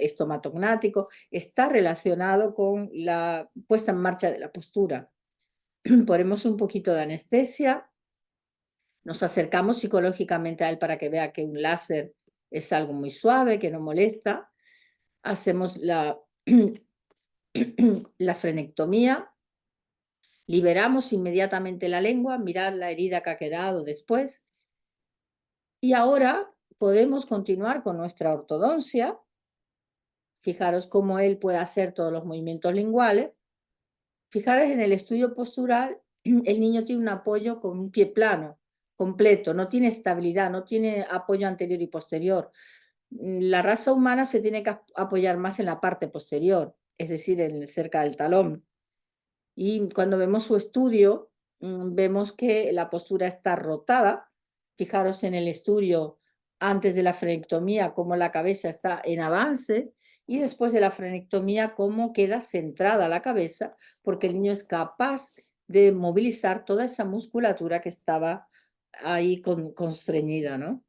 estomatognático está relacionado con la puesta en marcha de la postura. Ponemos un poquito de anestesia, nos acercamos psicológicamente a él para que vea que un láser es algo muy suave, que no molesta. Hacemos la frenectomía, liberamos inmediatamente la lengua, mirad la herida que ha quedado después. Y ahora podemos continuar con nuestra ortodoncia. Fijaros cómo él puede hacer todos los movimientos linguales. Fijaros en el estudio postural, el niño tiene un apoyo con un pie plano, completo, no tiene estabilidad, no tiene apoyo anterior y posterior. La raza humana se tiene que apoyar más en la parte posterior, es decir, cerca del talón. Y cuando vemos su estudio, vemos que la postura está rotada. Fijaros en el estudio antes de la frenectomía, cómo la cabeza está en avance, y después de la frenectomía, cómo queda centrada la cabeza, porque el niño es capaz de movilizar toda esa musculatura que estaba ahí constreñida, ¿no?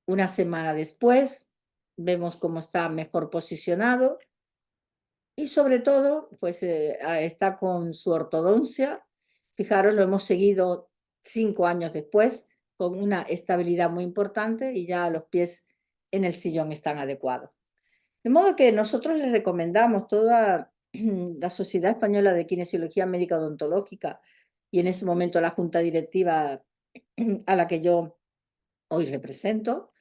Una semana después, vemos cómo está mejor posicionado y sobre todo, pues está con su ortodoncia. Fijaros, lo hemos seguido 5 años después con una estabilidad muy importante y ya los pies en el sillón están adecuados. De modo que nosotros les recomendamos toda la Sociedad Española de Kinesiología Médica Odontológica y en ese momento la junta directiva a la que yo hoy represento,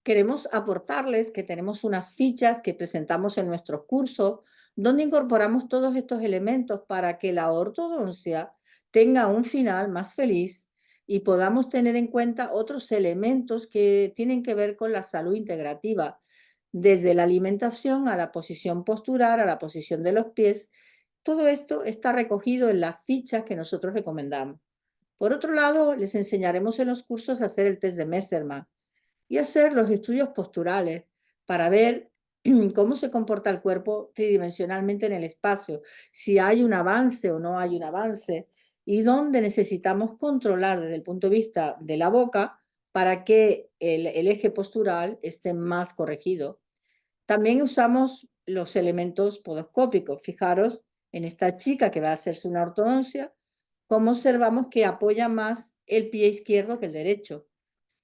queremos aportarles que tenemos unas fichas que presentamos en nuestros cursos donde incorporamos todos estos elementos para que la ortodoncia tenga un final más feliz y podamos tener en cuenta otros elementos que tienen que ver con la salud integrativa, desde la alimentación a la posición postural, a la posición de los pies. Todo esto está recogido en las fichas que nosotros recomendamos. Por otro lado, les enseñaremos en los cursos a hacer el test de Messermann y hacer los estudios posturales para ver cómo se comporta el cuerpo tridimensionalmente en el espacio, si hay un avance o no hay un avance, y dónde necesitamos controlar desde el punto de vista de la boca para que el eje postural esté más corregido. También usamos los elementos podoscópicos. Fijaros en esta chica que va a hacerse una ortodoncia, cómo observamos que apoya más el pie izquierdo que el derecho.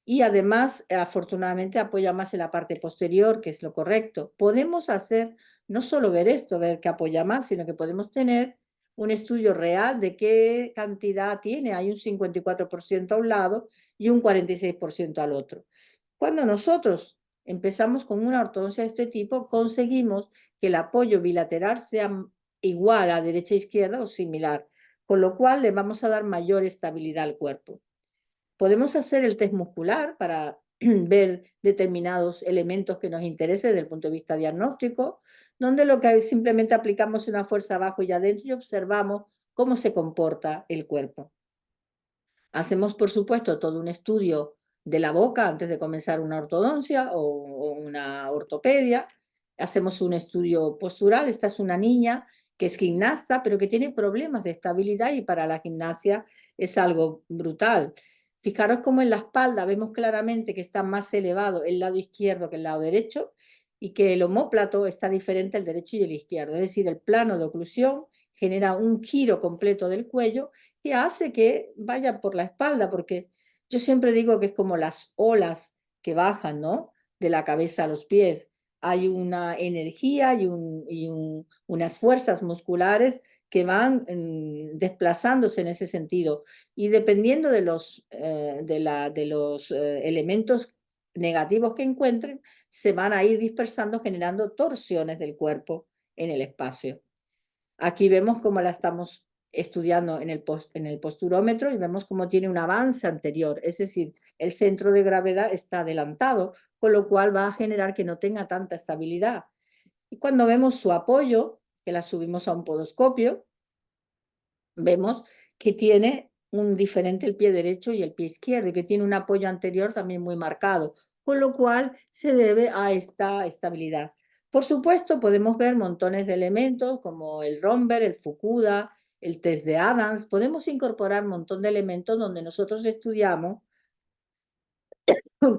Y además, afortunadamente, apoya más en la parte posterior, que es lo correcto. Podemos hacer, no solo ver esto, ver que apoya más, sino que podemos tener un estudio real de qué cantidad tiene. Hay un 54% a un lado y un 46% al otro. Cuando nosotros empezamos con una ortodoncia de este tipo, conseguimos que el apoyo bilateral sea igual a derecha e izquierda o similar, con lo cual le vamos a dar mayor estabilidad al cuerpo. Podemos hacer el test muscular para ver determinados elementos que nos interesen desde el punto de vista diagnóstico, donde lo que simplemente aplicamos una fuerza abajo y adentro y observamos cómo se comporta el cuerpo. Hacemos, por supuesto, todo un estudio de la boca antes de comenzar una ortodoncia o una ortopedia. Hacemos un estudio postural. Esta es una niña que es gimnasta, pero que tiene problemas de estabilidad y para la gimnasia es algo brutal. Fijaros cómo en la espalda vemos claramente que está más elevado el lado izquierdo que el lado derecho y que el omóplato está diferente el derecho y el izquierdo. Es decir, el plano de oclusión genera un giro completo del cuello que hace que vaya por la espalda, porque yo siempre digo que es como las olas que bajan, ¿no? De la cabeza a los pies. Hay una energía unas fuerzas musculares que van desplazándose en ese sentido. Y dependiendo de los elementos negativos que encuentren, se van a ir dispersando, generando torsiones del cuerpo en el espacio. Aquí vemos cómo la estamos estudiando en el posturómetro y vemos cómo tiene un avance anterior, es decir, el centro de gravedad está adelantado, con lo cual va a generar que no tenga tanta estabilidad. Y cuando vemos su apoyo, que la subimos a un podoscopio, vemos que tiene un diferente el pie derecho y el pie izquierdo y que tiene un apoyo anterior también muy marcado, con lo cual se debe a esta estabilidad. Por supuesto, podemos ver montones de elementos como el Romberg, el Fukuda, el test de Adams. Podemos incorporar un montón de elementos donde nosotros estudiamos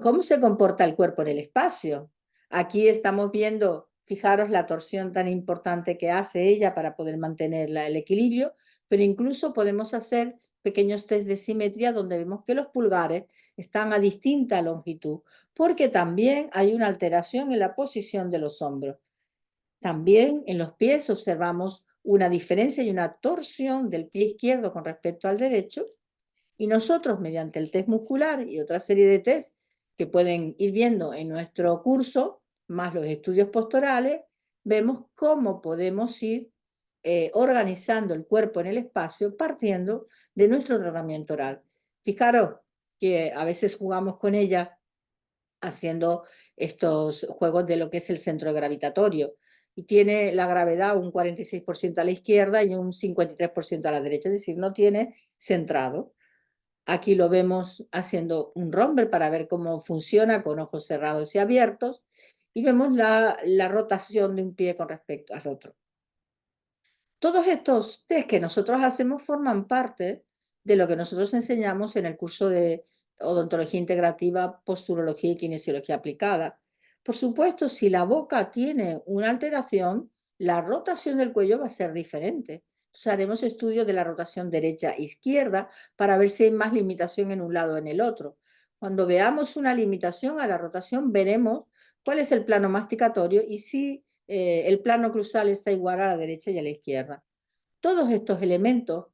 cómo se comporta el cuerpo en el espacio. Aquí estamos viendo, fijaros la torsión tan importante que hace ella para poder mantener el equilibrio, pero incluso podemos hacer pequeños test de simetría donde vemos que los pulgares están a distinta longitud, porque también hay una alteración en la posición de los hombros. También en los pies observamos una diferencia y una torsión del pie izquierdo con respecto al derecho, y nosotros, mediante el test muscular y otra serie de test que pueden ir viendo en nuestro curso, más los estudios posturales, vemos cómo podemos ir organizando el cuerpo en el espacio partiendo de nuestro tratamiento oral. Fijaros que a veces jugamos con ella haciendo estos juegos de lo que es el centro gravitatorio. Y tiene la gravedad un 46% a la izquierda y un 53% a la derecha, es decir, no tiene centrado. Aquí lo vemos haciendo un romper para ver cómo funciona con ojos cerrados y abiertos. Y vemos la rotación de un pie con respecto al otro. Todos estos test que nosotros hacemos forman parte de lo que nosotros enseñamos en el curso de odontología integrativa, posturología y kinesiología aplicada. Por supuesto, si la boca tiene una alteración, la rotación del cuello va a ser diferente. Entonces haremos estudios de la rotación derecha-izquierda para ver si hay más limitación en un lado o en el otro. Cuando veamos una limitación a la rotación, veremos cuál es el plano masticatorio y si el plano cruzal está igual a la derecha y a la izquierda. Todos estos elementos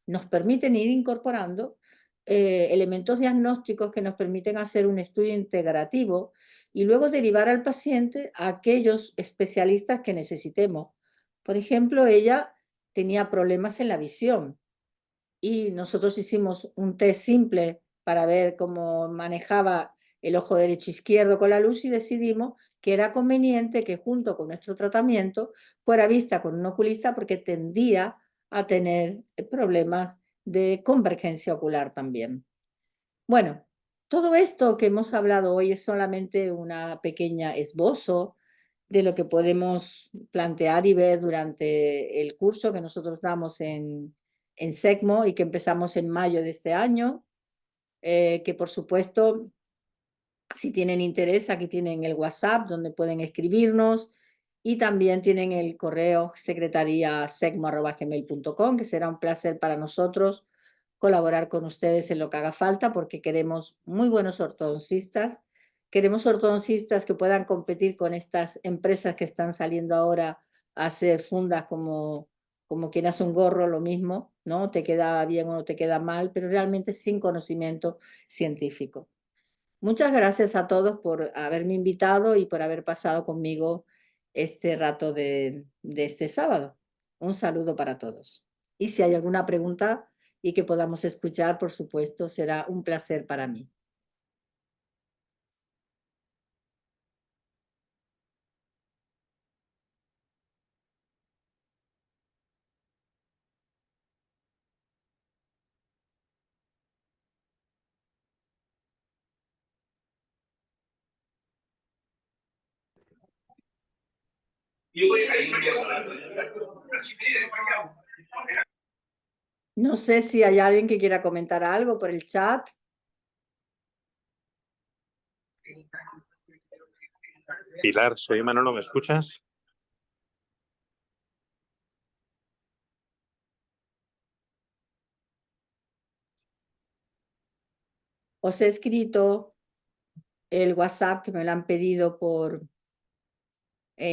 nos permiten ir incorporando elementos diagnósticos que nos permiten hacer un estudio integrativo y luego derivar al paciente a aquellos especialistas que necesitemos. Por ejemplo, ella tenía problemas en la visión y nosotros hicimos un test simple para ver cómo manejaba el ojo derecho e izquierdo con la luz y decidimos que era conveniente que junto con nuestro tratamiento fuera vista con un oculista porque tendía a tener problemas de convergencia ocular también. Bueno, todo esto que hemos hablado hoy es solamente una pequeña esbozo de lo que podemos plantear y ver durante el curso que nosotros damos en SECMO y que empezamos en mayo de este año, que por supuesto, si tienen interés, aquí tienen el WhatsApp donde pueden escribirnos y también tienen el correo secretariasecmo@gmail.com, que será un placer para nosotros colaborar con ustedes en lo que haga falta porque queremos muy buenos ortodoncistas. Queremos ortodoncistas que puedan competir con estas empresas que están saliendo ahora a hacer fundas como quien hace un gorro, lo mismo, ¿no? Te queda bien o no te queda mal, pero realmente sin conocimiento científico. Muchas gracias a todos por haberme invitado y por haber pasado conmigo este rato de este sábado. Un saludo para todos. Y si hay alguna pregunta y que podamos escuchar, por supuesto, será un placer para mí. No sé si hay alguien que quiera comentar algo por el chat. Pilar, soy Manolo, ¿me escuchas? Os he escrito el WhatsApp que me lo han pedido por...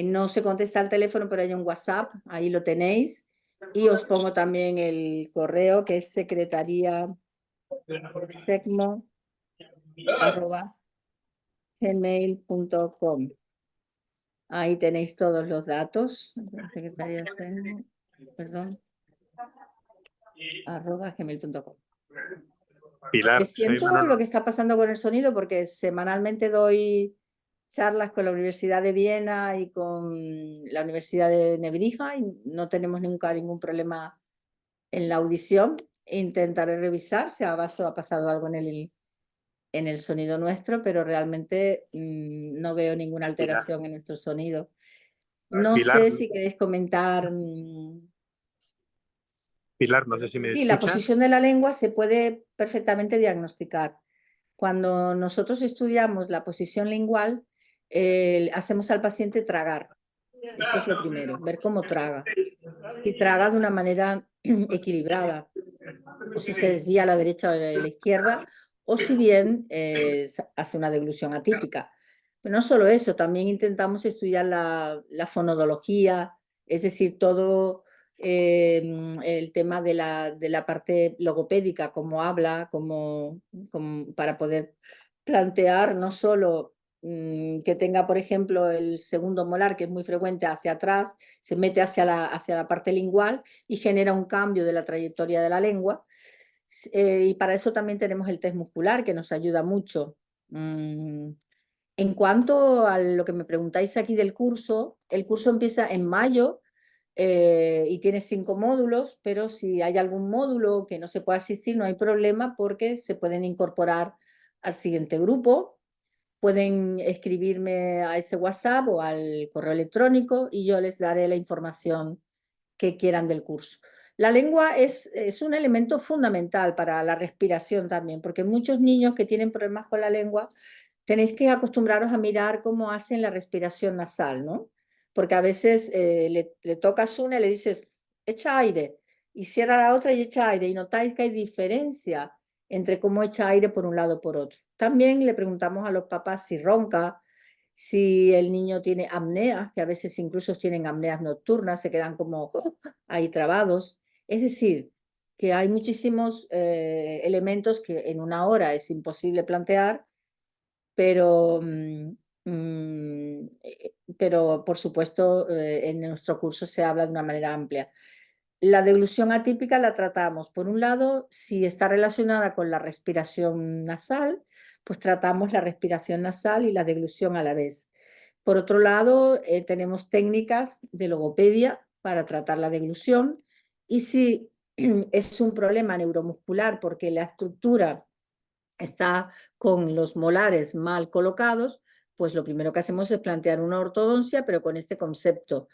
no se contesta el teléfono, pero hay un WhatsApp, ahí lo tenéis. Y os pongo también el correo que es secretariasecmo@gmail.com. Ahí tenéis todos los datos. Secretaría Secmo, perdón, @gmail.com. Pilar, soy Siento lo Manolo. que está pasando con el sonido porque semanalmente doy charlas con la Universidad de Viena y con la Universidad de Nebrija y no tenemos nunca ningún problema en la audición. Intentaré revisar si ha pasado algo en el sonido nuestro, pero realmente no veo ninguna alteración en nuestro sonido. No Pilar, sé si queréis comentar. Pilar, no sé si me Sí, la escuchas. posición de la lengua se puede perfectamente diagnosticar. Cuando nosotros estudiamos la posición lingual, hacemos al paciente tragar. Eso es lo primero, ver cómo traga. Si traga de una manera equilibrada, o si se desvía a la derecha o a la izquierda, o si bien hace una deglución atípica. Pero no solo eso, también intentamos estudiar la fonodología, es decir, todo el tema de la parte logopédica, cómo habla, para poder plantear no solo que tenga, por ejemplo, el segundo molar, que es muy frecuente hacia atrás, se mete hacia la parte lingual y genera un cambio de la trayectoria de la lengua. Y para eso también tenemos el test muscular, que nos ayuda mucho. En cuanto a lo que me preguntáis aquí del curso, el curso empieza en mayo y tiene 5 módulos, pero si hay algún módulo que no se pueda asistir, no hay problema porque se pueden incorporar al siguiente grupo. Pueden escribirme a ese WhatsApp o al correo electrónico y yo les daré la información que quieran del curso. La lengua es un elemento fundamental para la respiración también, porque muchos niños que tienen problemas con la lengua tenéis que acostumbraros a mirar cómo hacen la respiración nasal, ¿no? Porque a veces le tocas una y le dices, echa aire, y cierra la otra y echa aire, y notáis que hay diferencia entre cómo echa aire por un lado o por otro. También le preguntamos a los papás si ronca, si el niño tiene apnea, que a veces incluso tienen apneas nocturnas, se quedan como ahí trabados. Es decir, que hay muchísimos elementos que en una hora es imposible plantear, pero, pero por supuesto en nuestro curso se habla de una manera amplia. La deglución atípica la tratamos, por un lado, si está relacionada con la respiración nasal, pues tratamos la respiración nasal y la deglución a la vez. Por otro lado, tenemos técnicas de logopedia para tratar la deglución y si es un problema neuromuscular porque la estructura está con los molares mal colocados, pues lo primero que hacemos es plantear una ortodoncia, pero con este concepto.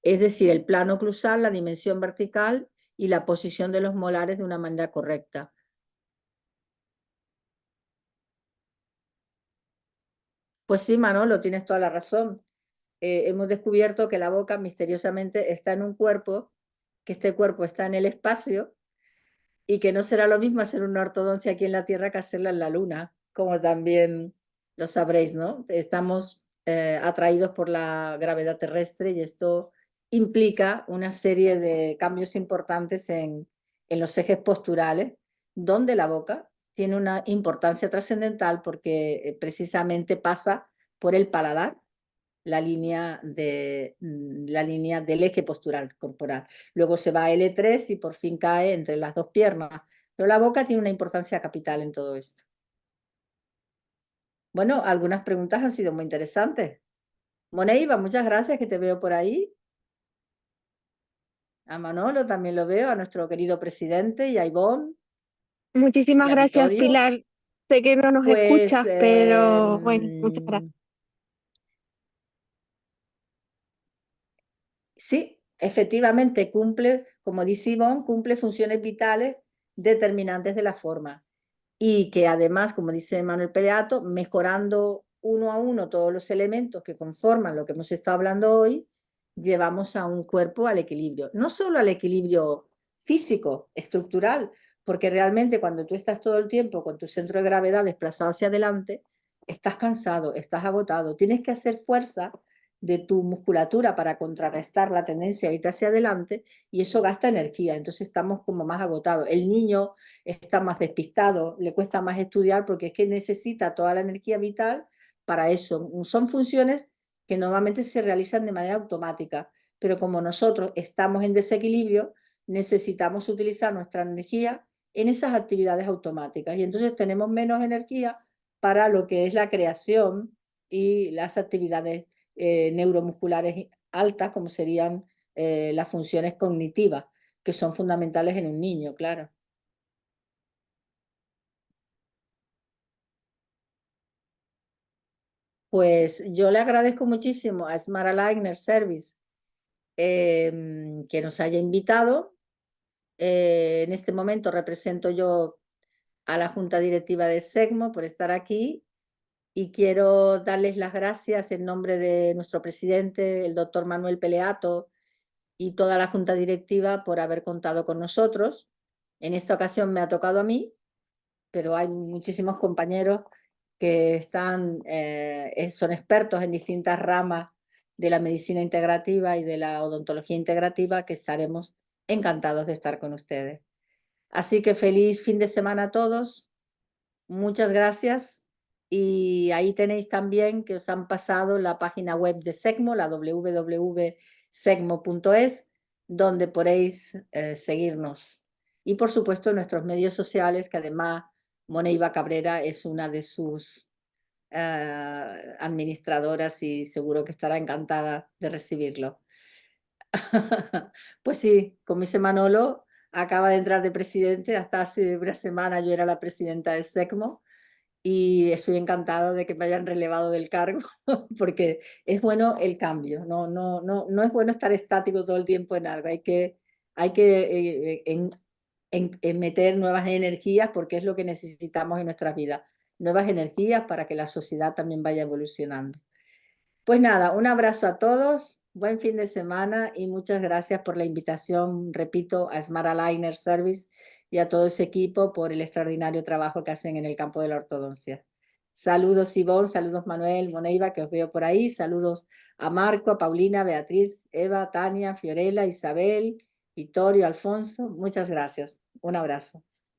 Es decir, el plano oclusal, la dimensión vertical y la posición de los molares de una manera correcta. Pues sí, Manolo, tienes toda la razón. Hemos descubierto que la boca misteriosamente está en un cuerpo, que este cuerpo está en el espacio y que no será lo mismo hacer una ortodoncia aquí en la Tierra que hacerla en la Luna, como también lo sabréis, ¿no? Estamos atraídos por la gravedad terrestre y esto implica una serie de cambios importantes en los ejes posturales, donde la boca tiene una importancia trascendental porque precisamente pasa por el paladar la línea del eje postural corporal. Luego se va a L3 y por fin cae entre las dos piernas. Pero la boca tiene una importancia capital en todo esto. Bueno, algunas preguntas han sido muy interesantes. Moneiva, muchas gracias, que te veo por ahí. A Manolo también lo veo, a nuestro querido presidente y a Ivonne y Muchísimas a gracias, Vittorio. Pilar. Sé que no nos Pues escuchas, pero bueno, muchas gracias. sí, efectivamente cumple, como dice Ivonne, cumple funciones vitales determinantes de la forma. Y que además, como dice Manuel Peleato, mejorando uno a uno todos los elementos que conforman lo que hemos estado hablando hoy, llevamos a un cuerpo al equilibrio. No solo al equilibrio físico, estructural, porque realmente cuando tú estás todo el tiempo con tu centro de gravedad desplazado hacia adelante, estás cansado, estás agotado, tienes que hacer fuerza de tu musculatura para contrarrestar la tendencia a irte hacia adelante y eso gasta energía, entonces estamos como más agotados. El niño está más despistado, le cuesta más estudiar porque es que necesita toda la energía vital para eso. Son funciones que normalmente se realizan de manera automática, pero como nosotros estamos en desequilibrio, necesitamos utilizar nuestra energía en esas actividades automáticas y entonces tenemos menos energía para lo que es la creación y las actividades neuromusculares altas, como serían las funciones cognitivas, que son fundamentales en un niño, claro. Pues yo le agradezco muchísimo a Smart Aligner Service que nos haya invitado. En este momento represento yo a la Junta Directiva de SEGMO por estar aquí y quiero darles las gracias en nombre de nuestro presidente, el doctor Manuel Peleato, y toda la Junta Directiva por haber contado con nosotros. En esta ocasión me ha tocado a mí, pero hay muchísimos compañeros que son expertos en distintas ramas de la medicina integrativa y de la odontología integrativa, que estaremos encantados de estar con ustedes. Así que feliz fin de semana a todos. Muchas gracias. Y ahí tenéis también que os han pasado la página web de SEGMO, la www.segmo.es, donde podéis seguirnos. Y por supuesto nuestros medios sociales, que además Moneiva Cabrera es una de sus administradoras y seguro que estará encantada de recibirlo. Pues sí, como dice Manolo, acaba de entrar de presidente, hasta hace una semana yo era la presidenta de SECMO y estoy encantado de que me hayan relevado del cargo porque es bueno el cambio, no es bueno estar estático todo el tiempo en algo, hay que en meter nuevas energías porque es lo que necesitamos en nuestras vidas, nuevas energías para que la sociedad también vaya evolucionando. Pues nada, un abrazo a todos, buen fin de semana y muchas gracias por la invitación, repito, a Smart Aligner Service y a todo ese equipo por el extraordinario trabajo que hacen en el campo de la ortodoncia. Saludos Ivonne, saludos Manuel, Moneiva, que os veo por ahí, saludos a Marco, a Paulina, Beatriz, Eva, Tania, Fiorella, Isabel, Vittorio, Alfonso, muchas gracias. Un abrazo.